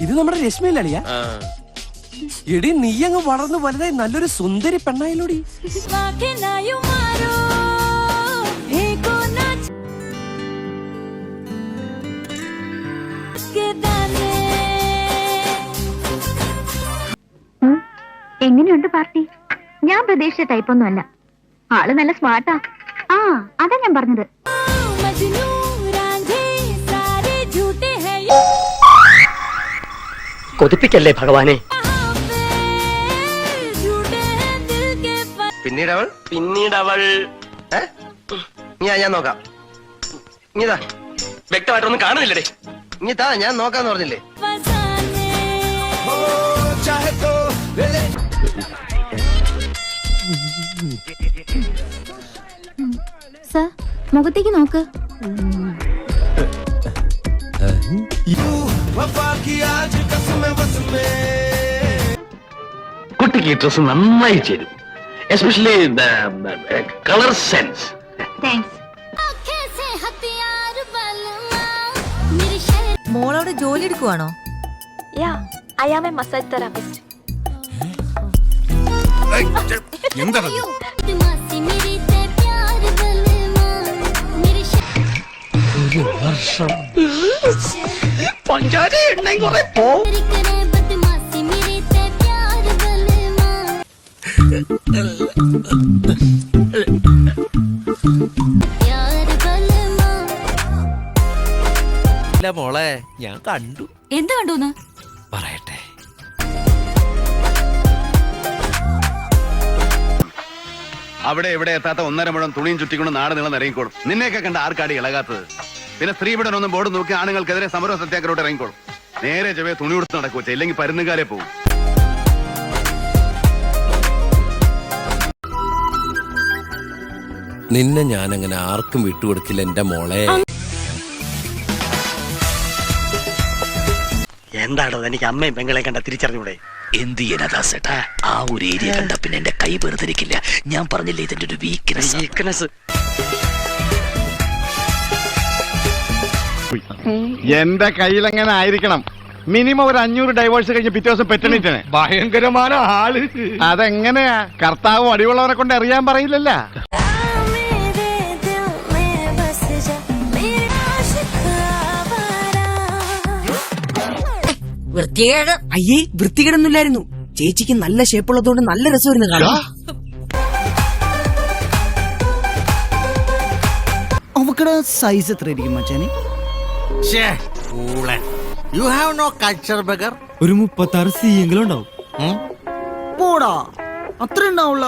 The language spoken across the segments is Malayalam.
ഇത് നമ്മുടെ രശ്മിയിലളിയാ. എടി നീ അങ്ങ് വളർന്നു വലുതായി നല്ലൊരു സുന്ദരി പെണ്ണായിലൂടി. എങ്ങനെയുണ്ട് പാർട്ടി? ഞാൻ പ്രതീക്ഷിച്ച ടൈപ്പൊന്നും അല്ല. ആള് നല്ല സ്മാർട്ടാ. ആ അതാ ഞാൻ പറഞ്ഞത്. കൊതിപ്പിക്കല്ലേ ഭഗവാനെ. പിന്നീടവൾ ഞാൻ നോക്കാം. ഇതാ വ്യക്തമായിട്ടൊന്നും കാണുന്നില്ലേ? ഇനിതാ ഞാൻ നോക്കാന്ന് പറഞ്ഞില്ലേ? സർ മുഖത്തേക്ക് നോക്ക്. കുട്ടിക്ക് ഡ്രസ് നന്നായി ചേരും, എസ്പെഷ്യലി കളർ സെൻസ്. താങ്ക്സ്. മോളവിടെ ജോലി എടുക്കുവാണോ? I am a massage therapist. ഒരു വർഷം പഞ്ചാര എണ്ണ കുറെ പോ. മോളെ ഞാൻ കണ്ടു. എന്ത് കണ്ടൂന്ന് പറയട്ടെ. അവിടെ ഇവിടെ എത്താത്ത 1.5 മുഴം തുണിയും ചുറ്റിക്കൊണ്ട് നാട് നീളം ഇറങ്ങിക്കോളും. നിന്നെയൊക്കെ കണ്ട ആർക്കാടി ഇളകാത്തത്? പിന്നെ സ്ത്രീപീഡനൊന്നും ബോർഡ് നോക്കി ആണുങ്ങൾക്കെതിരെ സമര സത്യാഗ്രഹോട്ട് ഇറങ്ങിക്കോളും. നേരെ ചെവേ തുണി കൊടുത്ത് നടക്കൂച്ച, ഇല്ലെങ്കിൽ പരുന്നുകാരെ പോകും. നിന്നെ ഞാൻ അങ്ങനെ ആർക്കും വിട്ടുകൊടുക്കില്ല എന്റെ മോളെ. എന്താണോ എനിക്ക് അമ്മയും പെങ്ങളെ കണ്ട തിരിച്ചറിഞ്ഞൂടെ? എന്ത് ചെയ്യാനാ? ആ ഒരു ഏരിയ കണ്ട പിന്നെ എന്റെ കൈ വെറുതിരിക്കില്ല. ഞാൻ പറഞ്ഞില്ലേ ഇതിന്റെ ഒരു വീക്ക്നെസ്. എന്റെ കയ്യിലെങ്ങനെ ആയിരിക്കണം? മിനിമം ഒരു 500 ഡൈവേഴ്സ് കഴിഞ്ഞ് പിറ്റേ ദിവസം പെറ്റണിട്ടാണ്. ഭയങ്കരമായ ആള്. അതെങ്ങനെയാ? കർത്താവും അടിവുള്ളവനെ കൊണ്ട് അറിയാൻ പറയില്ലല്ല. വൃത്തികേട്. അയ്യേ വൃത്തികേടൊന്നുമില്ലായിരുന്നു. ചേച്ചിക്ക് നല്ല ഷേപ്പുള്ളതുകൊണ്ട് നല്ല രസമായിരുന്നു കാണാൻ. അവക്കടെ സൈസ് എത്രയായിരിക്കും മച്ചാനെ? You have no culture bugger. ഒരു 36 സി എങ്കിലും ഉണ്ടാവും. പോടാ, അത്ര ഉണ്ടാവുള്ള.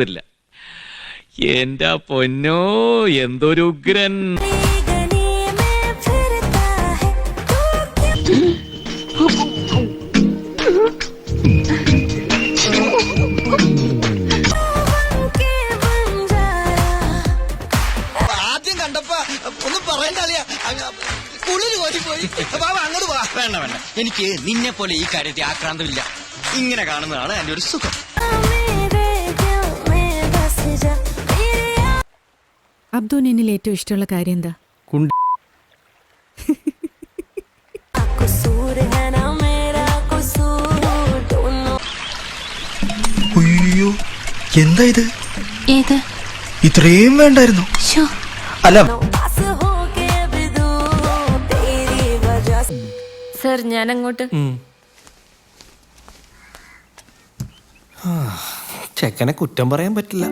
വരില്ല. എന്റെ പൊന്നോ, എന്തൊരു ഉഗ്രൻ. ആദ്യം കണ്ടപ്പോ ഒന്നും പറയണ്ട. കുളിര് കോരിപ്പോയി. അങ്ങോട്ട് പോവാ. വേണ്ട വേണ്ട, എനിക്ക് നിന്നെ പോലെ ഈ കാര്യത്തിൽ ആക്രാന്തമില്ല. ഇങ്ങനെ കാണുന്നതാണ് എന്റെ ഒരു സുഖം. അബ്ദുവിന് എന്നിൽ ഏറ്റവും ഇഷ്ടമുള്ള കാര്യം എന്താ? അയ്യോ, എന്താ ഇത്? ഏത്? ഇത്രയും വേണ്ടായിരുന്നു. അല്ല സർ, ഞാൻ അങ്ങോട്ട്. ചെക്കനെ കുറ്റം പറയാൻ പറ്റില്ല.